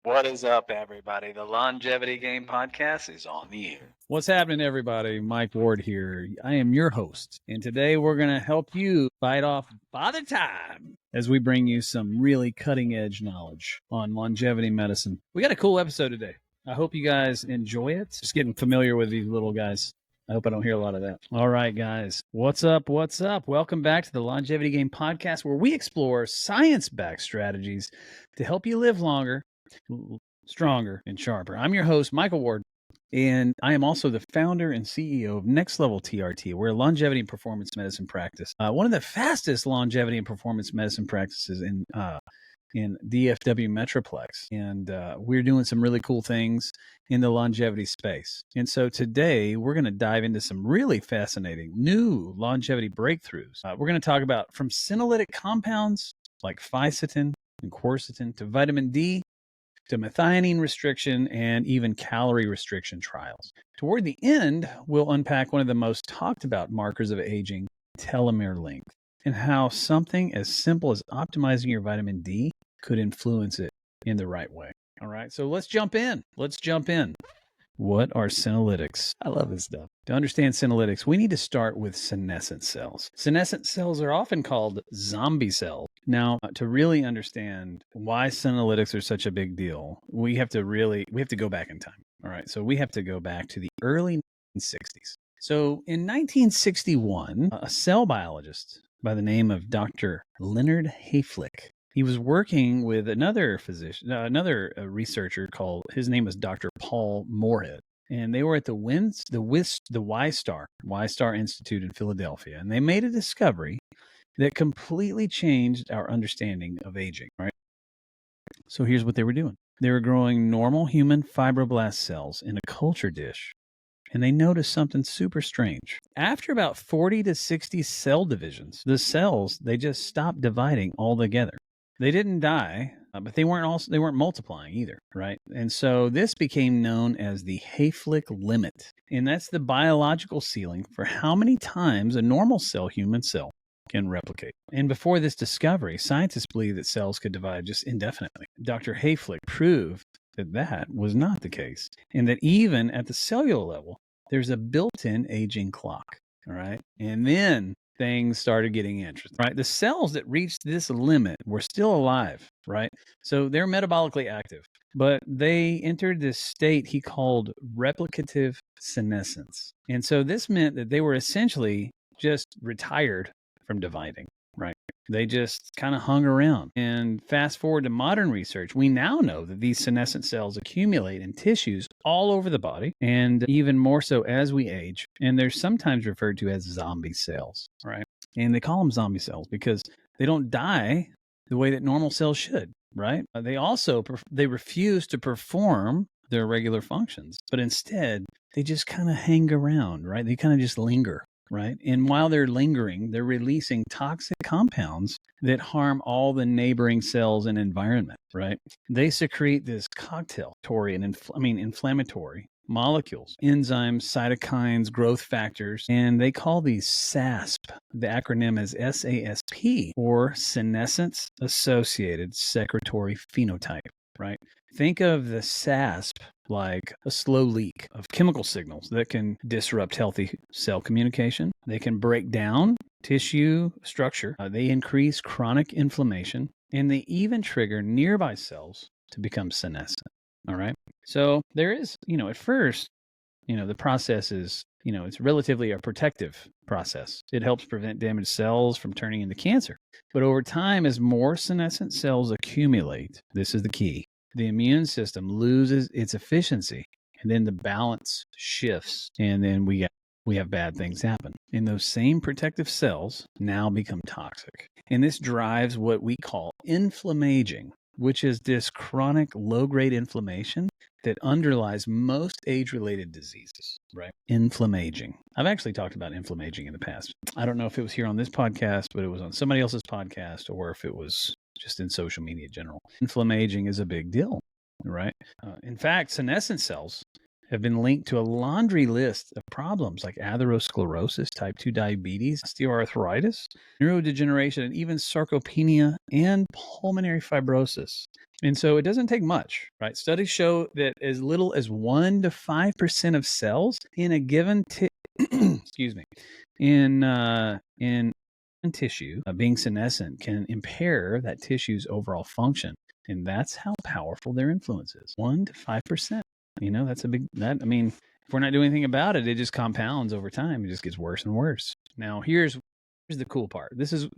What is up, everybody? The Longevity Game Podcast is on the air. What's happening, everybody? Mike Ward here. I am your host, and today we're going to help you fight off Father Time as we bring you some really cutting-edge knowledge on longevity medicine. We got a cool episode today. I hope you guys enjoy it. Just getting familiar with these little guys. I hope I don't hear a lot of that. All right, guys. What's up? What's up? Welcome back to the Longevity Game Podcast, where we explore science-backed strategies to help you live longer, stronger, and sharper. I'm your host, Michael Ward, and I am also the founder and CEO of Next Level TRT. We're a longevity and performance medicine practice, one of the fastest longevity and performance medicine practices in DFW Metroplex. And we're doing some really cool things in the longevity space. And so today we're going to dive into some really fascinating new longevity breakthroughs. We're going to talk about from senolytic compounds like Fisetin and Quercetin to vitamin D, to methionine restriction, and even calorie restriction trials. Toward the end, we'll unpack one of the most talked about markers of aging, telomere length, and how something as simple as optimizing your vitamin D could influence it in the right way. All right, so let's jump in. What are senolytics? I love this stuff. To understand senolytics, we need to start with senescent cells. Senescent cells are often called zombie cells. Now, to really understand why senolytics are such a big deal, we have to go back in time. All right, so we have to go back to the early 1960s. So in 1961, a cell biologist by the name of Dr. Leonard Hayflick, he was working with another researcher his name was Dr. Paul Moorhead. And they were at the Y-Star Institute in Philadelphia. And they made a discovery that completely changed our understanding of aging, right? So here's what they were doing. They were growing normal human fibroblast cells in a culture dish. And they noticed something super strange. After about 40 to 60 cell divisions, the cells, they just stopped dividing altogether. They didn't die, but they weren't multiplying either, right? And so this became known as the Hayflick limit. And that's the biological ceiling for how many times a normal human cell can replicate. And before this discovery, scientists believed that cells could divide just indefinitely. Dr. Hayflick proved that that was not the case, and that even at the cellular level, there's a built-in aging clock, all right? And then things started getting interesting, right? The cells that reached this limit were still alive, right? So they're metabolically active, but they entered this state he called replicative senescence. And so this meant that they were essentially just retired from dividing, right? They just kind of hung around. And fast forward to modern research, we now know that these senescent cells accumulate in tissues all over the body, and even more so as we age. And they're sometimes referred to as zombie cells, right? And they call them zombie cells because they don't die the way that normal cells should, right? They refuse to perform their regular functions, but instead they just kind of hang around, right? They kind of just linger. Right. And while they're lingering, they're releasing toxic compounds that harm all the neighboring cells and environment. Right. They secrete this inflammatory molecules, enzymes, cytokines, growth factors, and they call these SASP. The acronym is SASP, or senescence associated secretory phenotype. Right. Think of the SASP like a slow leak of chemical signals that can disrupt healthy cell communication. They can break down tissue structure. They increase chronic inflammation, and they even trigger nearby cells to become senescent. All right. So there is, at first, the process is, it's relatively a protective process. It helps prevent damaged cells from turning into cancer. But over time, as more senescent cells accumulate, this is the key. The immune system loses its efficiency, and then the balance shifts, and then we have bad things happen. And those same protective cells now become toxic. And this drives what we call inflammaging, which is this chronic low-grade inflammation that underlies most age-related diseases, right? Inflammaging. I've actually talked about inflammaging in the past. I don't know if it was here on this podcast, but it was on somebody else's podcast, or if it was just in social media in general. Inflammaging is a big deal, right? In fact, senescent cells, have been linked to a laundry list of problems like atherosclerosis, type 2 diabetes, osteoarthritis, neurodegeneration, and even sarcopenia and pulmonary fibrosis. And so it doesn't take much, right? Studies show that as little as 1 to 5% of cells in a given excuse me, in tissue being senescent can impair that tissue's overall function. And that's how powerful their influence is. 1 to 5%. That's a big, if we're not doing anything about it, it just compounds over time. It just gets worse and worse. Now, here's the cool part.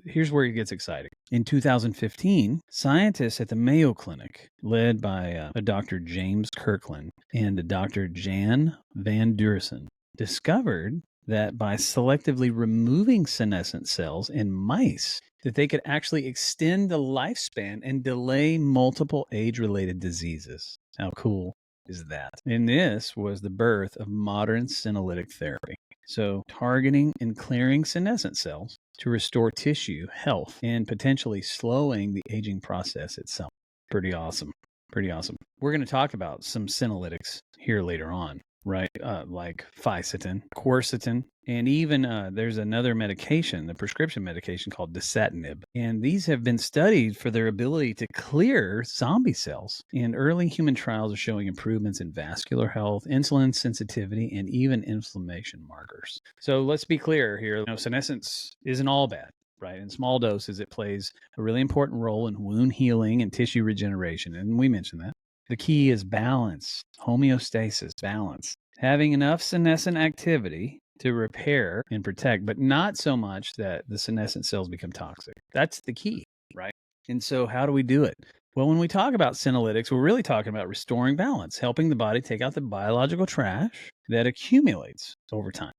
Here's where it gets exciting. In 2015, scientists at the Mayo Clinic, led by a Dr. James Kirkland and a Dr. Jan van Duersen, discovered that by selectively removing senescent cells in mice, that they could actually extend the lifespan and delay multiple age-related diseases. How cool is that? And this was the birth of modern senolytic therapy. So targeting and clearing senescent cells to restore tissue health and potentially slowing the aging process itself. Pretty awesome. We're going to talk about some senolytics here later on, right? Like Fisetin, Quercetin, and even there's another medication, the prescription medication called dasatinib. And these have been studied for their ability to clear zombie cells. And early human trials are showing improvements in vascular health, insulin sensitivity, and even inflammation markers. So let's be clear here. Senescence isn't all bad. Right. In small doses, it plays a really important role in wound healing and tissue regeneration. And we mentioned that. The key is balance, homeostasis, balance. Having enough senescent activity to repair and protect, but not so much that the senescent cells become toxic. That's the key, right? And so how do we do it? Well, when we talk about senolytics, we're really talking about restoring balance, helping the body take out the biological trash that accumulates over time.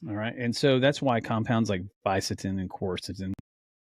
All right. And so that's why compounds like Fisetin and Quercetin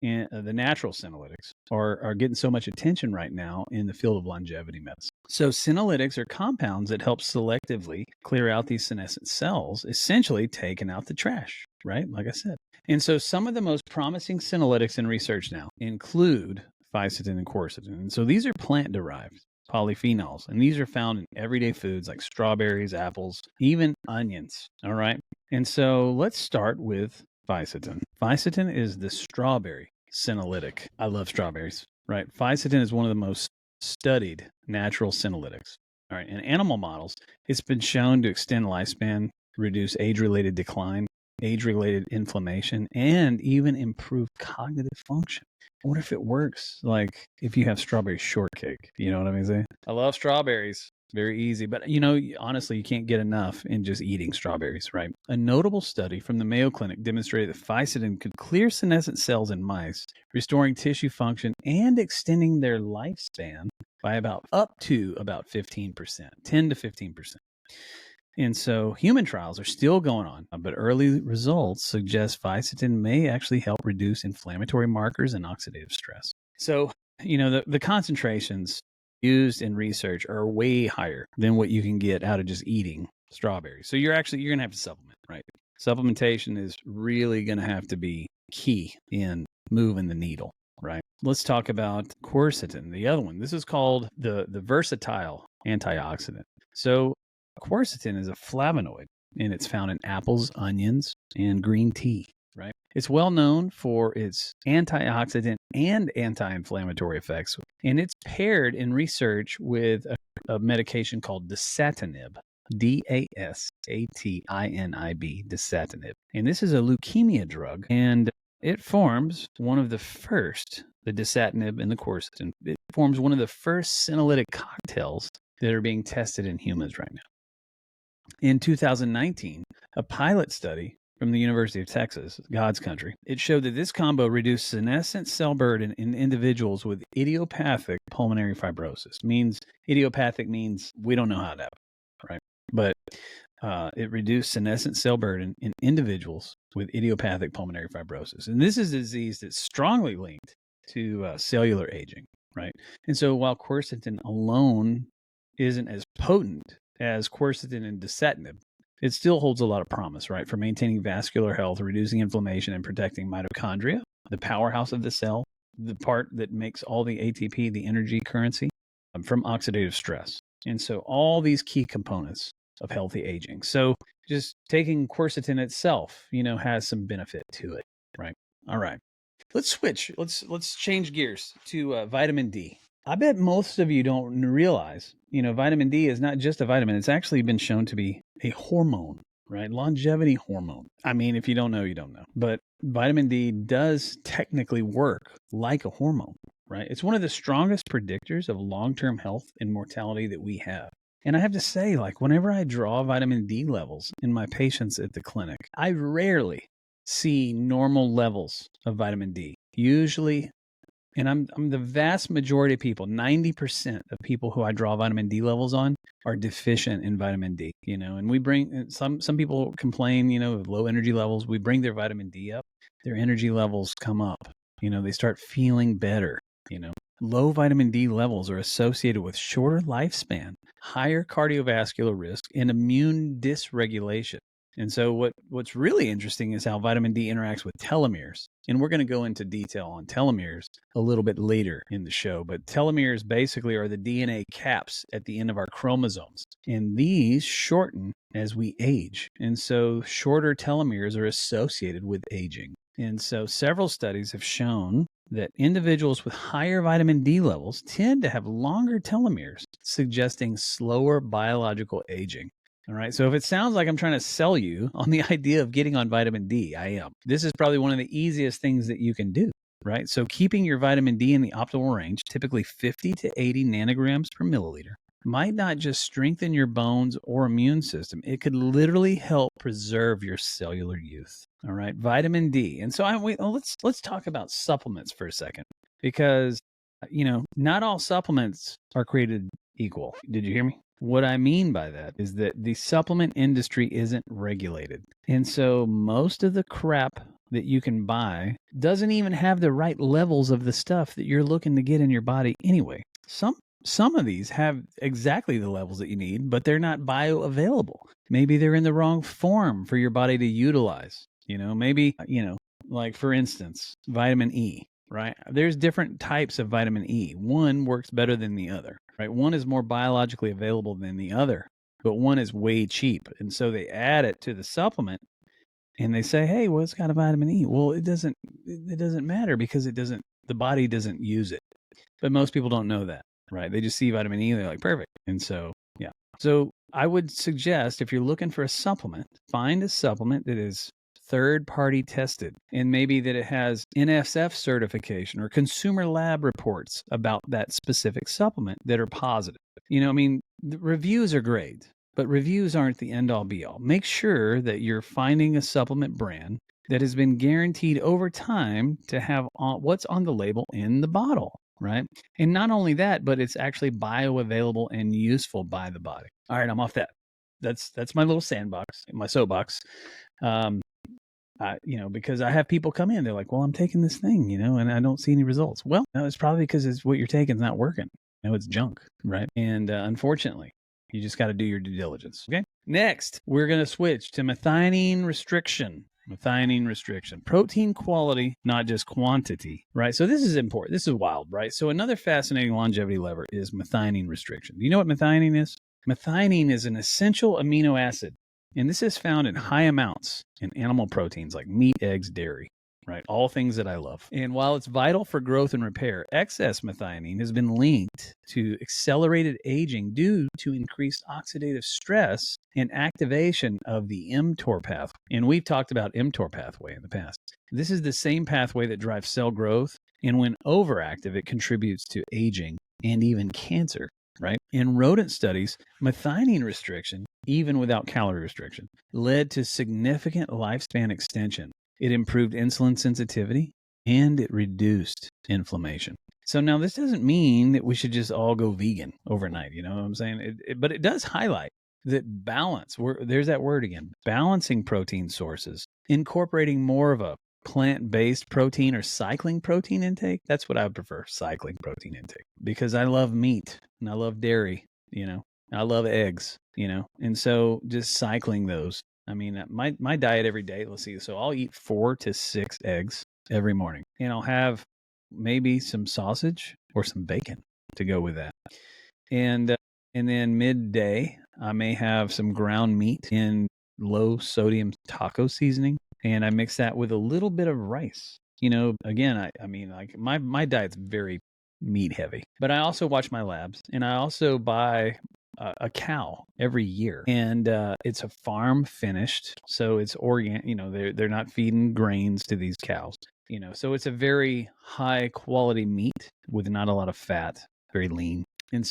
and the natural senolytics are getting so much attention right now in the field of longevity medicine. So senolytics are compounds that help selectively clear out these senescent cells, essentially taking out the trash, right? Like I said. And so some of the most promising senolytics in research now include Fisetin and Quercetin. And so these are plant-derived polyphenols, and these are found in everyday foods like strawberries, apples, even onions. All right. And so let's start with Fisetin. Fisetin is the strawberry senolytic. I love strawberries, right? Fisetin is one of the most studied natural senolytics. All right. In animal models, it's been shown to extend lifespan, reduce age-related decline, age-related inflammation, and even improve cognitive function. I wonder if it works like if you have strawberry shortcake. You know what I'm saying? I love strawberries. Very easy. But, honestly, you can't get enough in just eating strawberries, right? A notable study from the Mayo Clinic demonstrated that Fisetin could clear senescent cells in mice, restoring tissue function and extending their lifespan by up to 15%, 10 to 15%. And so human trials are still going on, but early results suggest Fisetin may actually help reduce inflammatory markers and oxidative stress. So, the concentrations used in research are way higher than what you can get out of just eating strawberries. So you're going to have to supplement, right? Supplementation is really going to have to be key in moving the needle, right? Let's talk about quercetin, the other one. This is called the versatile antioxidant. So quercetin is a flavonoid, and it's found in apples, onions, and green tea, right? It's well known for its antioxidant and anti-inflammatory effects, and it's paired in research with a medication called dasatinib, dasatinib, dasatinib. And this is a leukemia drug, and it forms one of the first, the dasatinib and the quercetin, it forms one of the first senolytic cocktails that are being tested in humans right now. In 2019, a pilot study from the University of Texas, God's country, it showed that this combo reduced senescent cell burden in individuals with idiopathic pulmonary fibrosis. Idiopathic means we don't know how it happened, right? But it reduced senescent cell burden in individuals with idiopathic pulmonary fibrosis. And this is a disease that's strongly linked to cellular aging, right? And so while quercetin alone isn't as potent as quercetin and dasatinib, it still holds a lot of promise, right, for maintaining vascular health, reducing inflammation, and protecting mitochondria, the powerhouse of the cell, the part that makes all the ATP, the energy currency, from oxidative stress. And so all these key components of healthy aging. So just taking quercetin itself, has some benefit to it, right? All right. Let's switch. Let's change gears to vitamin D. I bet most of you don't realize, vitamin D is not just a vitamin. It's actually been shown to be a hormone, right? Longevity hormone. I mean, if you don't know, you don't know. But vitamin D does technically work like a hormone, right? It's one of the strongest predictors of long-term health and mortality that we have. And I have to say, whenever I draw vitamin D levels in my patients at the clinic, I rarely see normal levels of vitamin D. Usually, and I'm the vast majority of people, 90% of people who I draw vitamin D levels on are deficient in vitamin D, and we bring some people complain, of low energy levels. We bring their vitamin D up, their energy levels come up, they start feeling better, Low vitamin D levels are associated with shorter lifespan, higher cardiovascular risk, and immune dysregulation. And so what's really interesting is how vitamin D interacts with telomeres. And we're going to go into detail on telomeres a little bit later in the show. But telomeres basically are the DNA caps at the end of our chromosomes. And these shorten as we age. And so shorter telomeres are associated with aging. And so several studies have shown that individuals with higher vitamin D levels tend to have longer telomeres, suggesting slower biological aging. All right. So if it sounds like I'm trying to sell you on the idea of getting on vitamin D, I am. This is probably one of the easiest things that you can do, right? So keeping your vitamin D in the optimal range, typically 50 to 80 nanograms per milliliter, might not just strengthen your bones or immune system. It could literally help preserve your cellular youth. All right. Vitamin D. And so let's talk about supplements for a second, because, not all supplements are created equal. Did you hear me? What I mean by that is that the supplement industry isn't regulated. And so most of the crap that you can buy doesn't even have the right levels of the stuff that you're looking to get in your body anyway. Some of these have exactly the levels that you need, but they're not bioavailable. Maybe they're in the wrong form for your body to utilize. Maybe, like for instance, vitamin E, right? There's different types of vitamin E. One works better than the other, right? One is more biologically available than the other, but one is way cheap. And so they add it to the supplement and they say, hey, well, it's got a vitamin E. Well, it doesn't matter because the body doesn't use it. But most people don't know that, right? They just see vitamin E and they're like, perfect. And so, yeah. So I would suggest if you're looking for a supplement, find a supplement that is third-party tested, and maybe that it has NSF certification or consumer lab reports about that specific supplement that are positive. The reviews are great, but reviews aren't the end-all be-all. Make sure that you're finding a supplement brand that has been guaranteed over time to have what's on the label in the bottle, right? And not only that, but it's actually bioavailable and useful by the body. All right, I'm off that. That's my little sandbox, my soapbox. Because I have people come in, they're like, well, I'm taking this thing, and I don't see any results. Well, no, it's probably because what you're taking is not working. It's junk, right? And unfortunately, you just got to do your due diligence. Okay. Next, we're going to switch to methionine restriction. Methionine restriction, protein quality, not just quantity, right? So this is important. This is wild, right? So another fascinating longevity lever is methionine restriction. Do you know what methionine is? Methionine is an essential amino acid, and this is found in high amounts in animal proteins like meat, eggs, dairy, right? All things that I love. And while it's vital for growth and repair, excess methionine has been linked to accelerated aging due to increased oxidative stress and activation of the mTOR pathway. And we've talked about mTOR pathway in the past. This is the same pathway that drives cell growth, and when overactive, it contributes to aging and even cancer, right? In rodent studies, methionine restriction, even without calorie restriction, led to significant lifespan extension. It improved insulin sensitivity, and it reduced inflammation. So now this doesn't mean that we should just all go vegan overnight. You know what I'm saying? But it does highlight that balance, there's that word again, balancing protein sources, incorporating more of a plant-based protein or cycling protein intake. That's what I would prefer, cycling protein intake, because I love meat and I love dairy, I love eggs, and so just cycling those. I mean, my diet every day, let's see, so I'll eat 4 to 6 eggs every morning, and I'll have maybe some sausage or some bacon to go with that. And then midday, I may have some ground meat in low sodium taco seasoning, and I mix that with a little bit of rice. Again, I mean, like my diet's very meat heavy, but I also watch my labs, and I also buy a cow every year, and it's a farm finished, so it's organic. They're not feeding grains to these cows. So it's a very high quality meat with not a lot of fat, very lean. And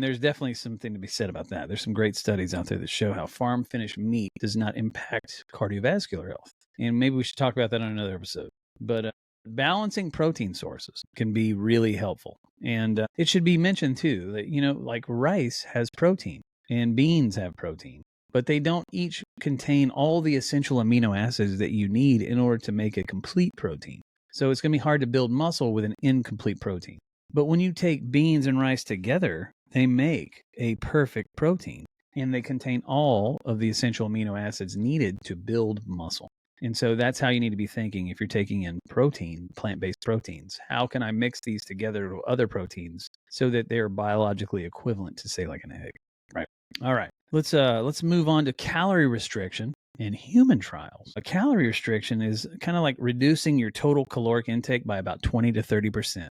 there's definitely something to be said about that. There's some great studies out there that show how farm finished meat does not impact cardiovascular health. And maybe we should talk about that on another episode. But balancing protein sources can be really helpful. And it should be mentioned too that, like rice has protein and beans have protein, but they don't each contain all the essential amino acids that you need in order to make a complete protein. So it's going to be hard to build muscle with an incomplete protein. But when you take beans and rice together, they make a perfect protein, and they contain all of the essential amino acids needed to build muscle. And so that's how you need to be thinking if you're taking in protein, plant-based proteins. How can I mix these together with other proteins so that they're biologically equivalent to, say, like an egg? Right. All right. Let's move on to calorie restriction in human trials. A calorie restriction is kind of like reducing your total caloric intake by about 20 to 30%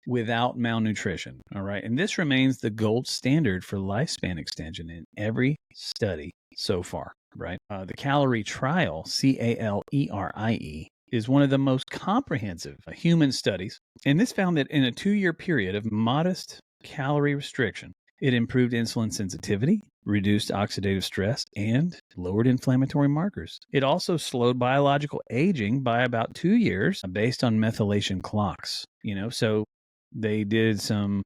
without malnutrition. All right. And this remains the gold standard for lifespan extension in every study so far. Right. The Calorie trial, CALERIE, is one of the most comprehensive human studies. And this found that in a 2-year period of modest calorie restriction, it improved insulin sensitivity, reduced oxidative stress, and lowered inflammatory markers. It also slowed biological aging by about 2 years based on methylation clocks. So they did some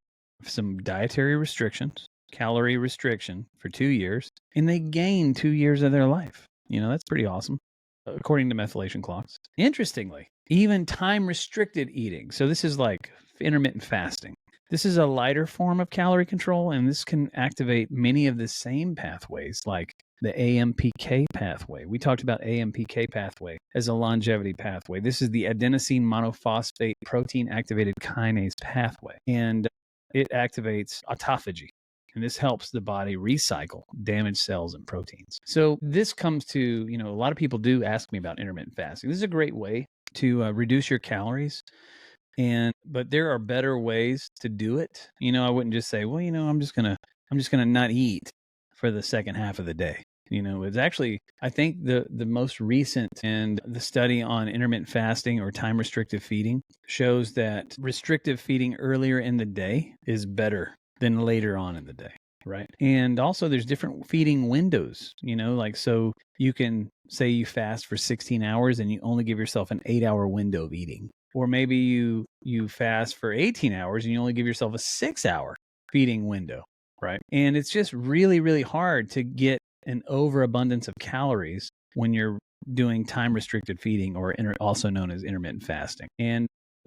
dietary restrictions, calorie restriction for 2 years, and they gained 2 years of their life. That's pretty awesome, according to methylation clocks. Interestingly, even time-restricted eating. So this is like intermittent fasting. This is a lighter form of calorie control, and this can activate many of the same pathways, like the AMPK pathway. We talked about AMPK pathway as a longevity pathway. This is the adenosine monophosphate protein activated kinase pathway, and it activates autophagy. And this helps the body recycle damaged cells and proteins. So this comes to, a lot of people do ask me about intermittent fasting. This is a great way to reduce your calories. But there are better ways to do it. I wouldn't just say, well, I'm just gonna not eat for the second half of the day. It's actually, I think the most recent and the study on intermittent fasting or time restrictive feeding shows that restrictive feeding earlier in the day is better than later on in the day. Right. And also there's different feeding windows, so you can say you fast for 16 hours and you only give yourself an 8-hour window of eating. Or maybe you fast for 18 hours and you only give yourself a 6-hour feeding window, right? And it's just really, really hard to get an overabundance of calories when you're doing time-restricted feeding, or also known as intermittent fasting.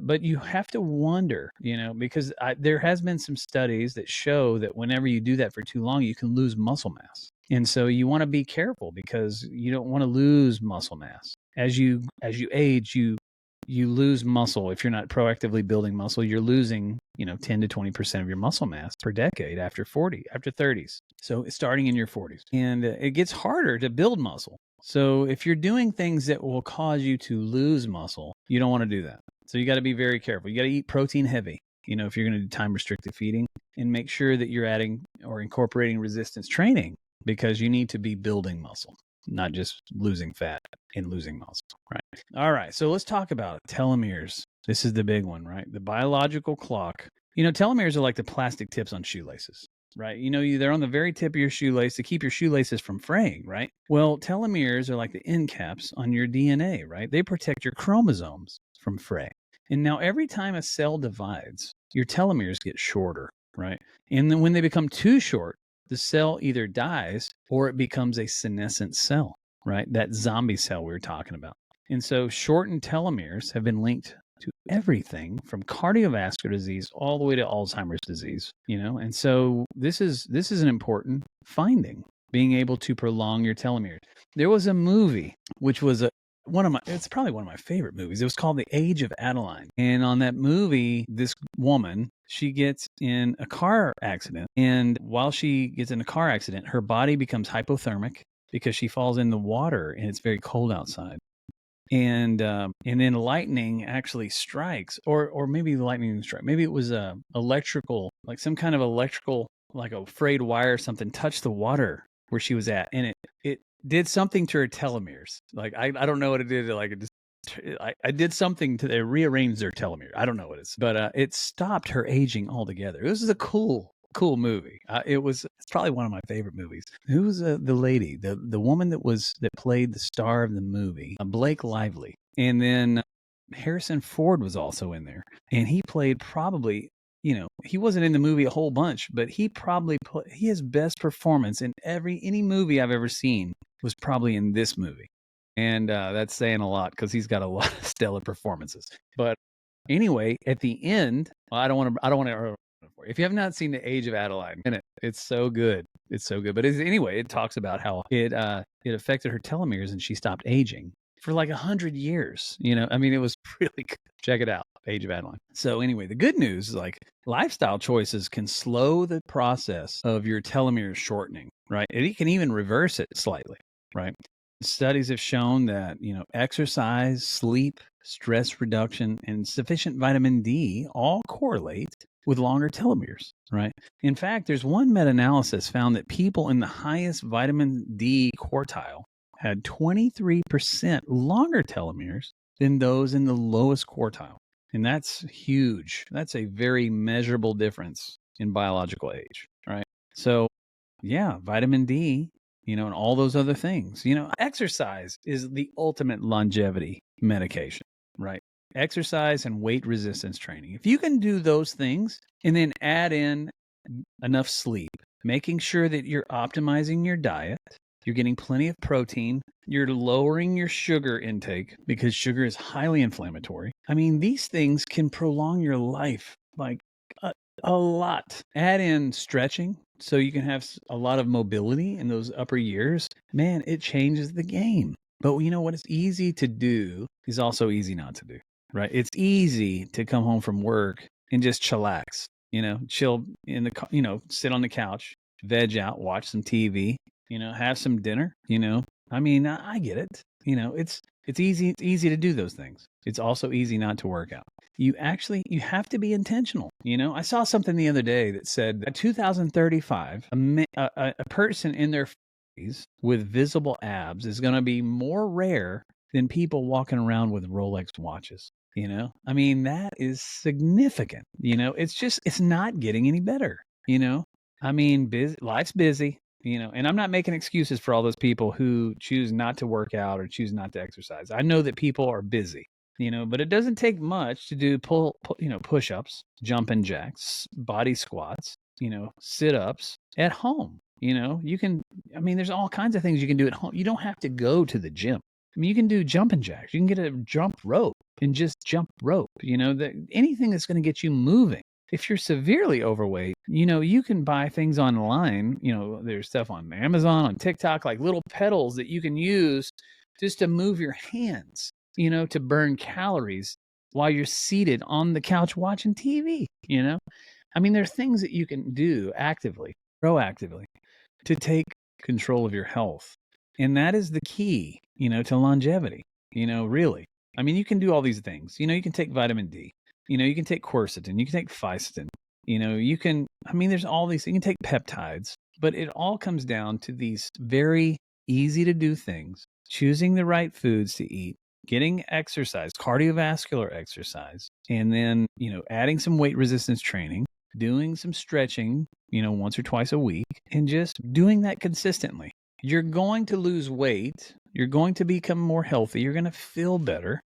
But you have to wonder, because there has been some studies that show that whenever you do that for too long, you can lose muscle mass. And so you want to be careful because you don't want to lose muscle mass. As you age, you lose muscle. If you're not proactively building muscle, you're losing, 10 to 20% of your muscle mass per decade after 30s. So starting in your 40s. And it gets harder to build muscle. So if you're doing things that will cause you to lose muscle, you don't want to do that. So you got to be very careful. You got to eat protein heavy, if you're going to do time restricted feeding, and make sure that you're adding or incorporating resistance training, because you need to be building muscle, not just losing fat and losing muscle, right? All right, so let's talk about telomeres. This is the big one, right? The biological clock. Telomeres are like the plastic tips on shoelaces, right? They're on the very tip of your shoelace to keep your shoelaces from fraying, right? Well, telomeres are like the end caps on your DNA, right? They protect your chromosomes from fray. And now every time a cell divides, your telomeres get shorter, right? And then when they become too short, the cell either dies or it becomes a senescent cell, right? That zombie cell we were talking about. And so shortened telomeres have been linked to everything from cardiovascular disease all the way to Alzheimer's disease, And so this is an important finding, being able to prolong your telomeres. There was a movie which was it's probably one of my favorite movies. It was called The Age of Adeline. And on that movie, this woman, she gets in a car accident. And while she gets in a car accident, her body becomes hypothermic because she falls in the water and it's very cold outside. And then lightning actually strikes, or maybe the lightning didn't strike. Maybe it was electrical, like some kind of electrical, like a frayed wire or something touched the water where she was at, and it did something to her telomeres. Like I don't know what it did. Like it just I did something to it rearranged their telomere. I don't know what it is, but it stopped her aging altogether. This is a cool movie. It's probably one of my favorite movies. Who was the lady, the woman that played the star of the movie? Blake Lively, and then Harrison Ford was also in there, and he played probably. He wasn't in the movie a whole bunch, but he probably his best performance in any movie I've ever seen was probably in this movie. And that's saying a lot because he's got a lot of stellar performances. But anyway, at the end, I don't want to. If you have not seen The Age of Adeline, it's so good. It's so good. But anyway, it talks about how it affected her telomeres and she stopped aging for like 100 years. I mean, it was really good. Check it out, Age of Adeline. So anyway, the good news is like lifestyle choices can slow the process of your telomeres shortening, right? It can even reverse it slightly, right? Studies have shown that, exercise, sleep, stress reduction, and sufficient vitamin D all correlate with longer telomeres, right? In fact, there's one meta-analysis found that people in the highest vitamin D quartile had 23% longer telomeres than those in the lowest quartile. And that's huge. That's a very measurable difference in biological age, right? So, yeah, vitamin D, and all those other things. Exercise is the ultimate longevity medication, right? Exercise and weight resistance training. If you can do those things and then add in enough sleep, making sure that you're optimizing your diet, you're getting plenty of protein, you're lowering your sugar intake because sugar is highly inflammatory. I mean, these things can prolong your life like a lot. Add in stretching so you can have a lot of mobility in those upper years. Man, it changes the game. But what is easy to do is also easy not to do, right? It's easy to come home from work and just chillax, chill in the, sit on the couch, veg out, watch some TV, have some dinner, I mean, I get it. It's easy to do those things. It's also easy not to work out. You have to be intentional. I saw something the other day that said that 2035, a person in their 40s with visible abs is going to be more rare than people walking around with Rolex watches. I mean, that is significant. It's not getting any better. I mean, life's busy. And I'm not making excuses for all those people who choose not to work out or choose not to exercise. I know that people are busy, but it doesn't take much to do push-ups, jumping jacks, body squats, sit-ups at home. There's all kinds of things you can do at home. You don't have to go to the gym. I mean, you can do jumping jacks. You can get a jump rope and just jump rope, anything that's going to get you moving. If you're severely overweight, you can buy things online. There's stuff on Amazon, on TikTok, like little pedals that you can use just to move your hands, to burn calories while you're seated on the couch watching TV. I mean, there are things that you can do actively, proactively to take control of your health. And that is the key, to longevity, really. I mean, you can do all these things. You can take vitamin D. You can take quercetin, you can take Fisetin, there's all these, you can take peptides, but it all comes down to these very easy to do things, choosing the right foods to eat, getting exercise, cardiovascular exercise, and then, adding some weight resistance training, doing some stretching, once or twice a week, and just doing that consistently. You're going to lose weight. You're going to become more healthy. You're going to feel better,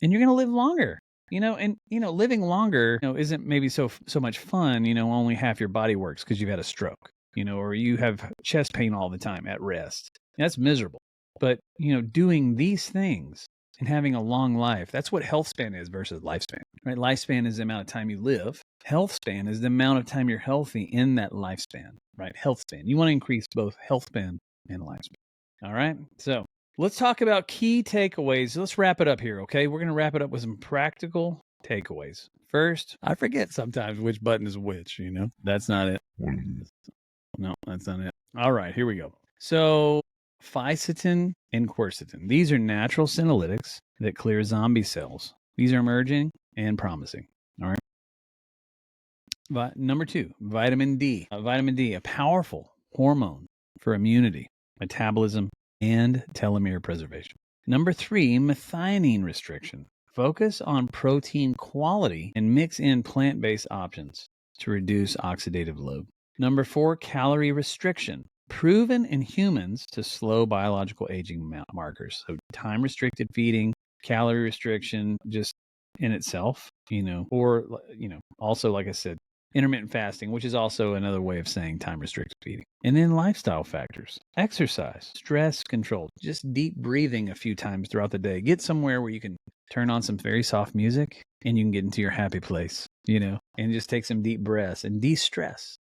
and you're going to live longer. Living longer, isn't maybe so much fun, only half your body works because you've had a stroke, or you have chest pain all the time at rest. That's miserable. But, doing these things and having a long life, that's what health span is versus lifespan, right? Lifespan is the amount of time you live. Health span is the amount of time you're healthy in that lifespan, right? Health span. You want to increase both health span and lifespan. All right. So let's talk about key takeaways. Let's wrap it up here, okay? We're going to wrap it up with some practical takeaways. First, I forget sometimes which button is which, That's not it. No, that's not it. All right, here we go. So, Fisetin and Quercetin. These are natural senolytics that clear zombie cells. These are emerging and promising. All right. Number 2, vitamin D. Vitamin D, a powerful hormone for immunity, metabolism, and telomere preservation. Number 3, methionine restriction. Focus on protein quality and mix in plant-based options to reduce oxidative load. Number 4, calorie restriction. Proven in humans to slow biological aging markers. So time-restricted feeding, calorie restriction, just in itself, or, also, like I said, intermittent fasting, which is also another way of saying time-restricted feeding. And then lifestyle factors, exercise, stress control, just deep breathing a few times throughout the day. Get somewhere where you can turn on some very soft music and you can get into your happy place, and just take some deep breaths and de-stress,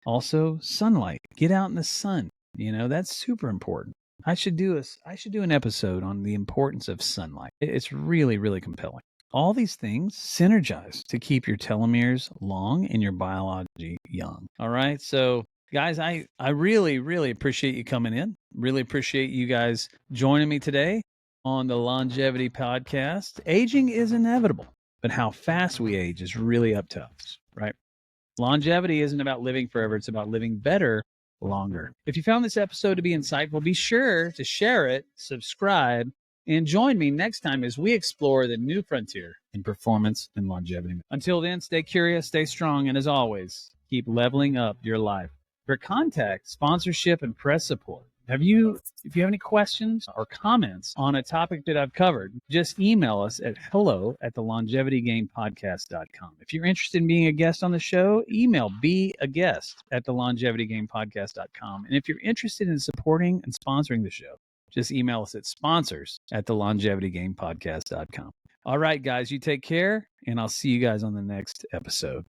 Also, sunlight. Get out in the sun. That's super important. I should do an episode on the importance of sunlight. It's really, really compelling. All these things synergize to keep your telomeres long and your biology young. All right. So, guys, I really, really appreciate you coming in. Really appreciate you guys joining me today on the Longevity Podcast. Aging is inevitable, but how fast we age is really up to us, right? Longevity isn't about living forever. It's about living better longer. If you found this episode to be insightful, be sure to share it, subscribe, and join me next time as we explore the new frontier in performance and longevity. Until then, stay curious, stay strong, and as always, keep leveling up your life. For contact, sponsorship, and press support, if you have any questions or comments on a topic that I've covered, just email us at hello@thelongevitygamepodcast.com. If you're interested in being a guest on the show, email beagest@thelongevitygamepodcast.com. And if you're interested in supporting and sponsoring the show, just email us at sponsors@thelongevitygamepodcast.com. All right, guys, you take care, and I'll see you guys on the next episode.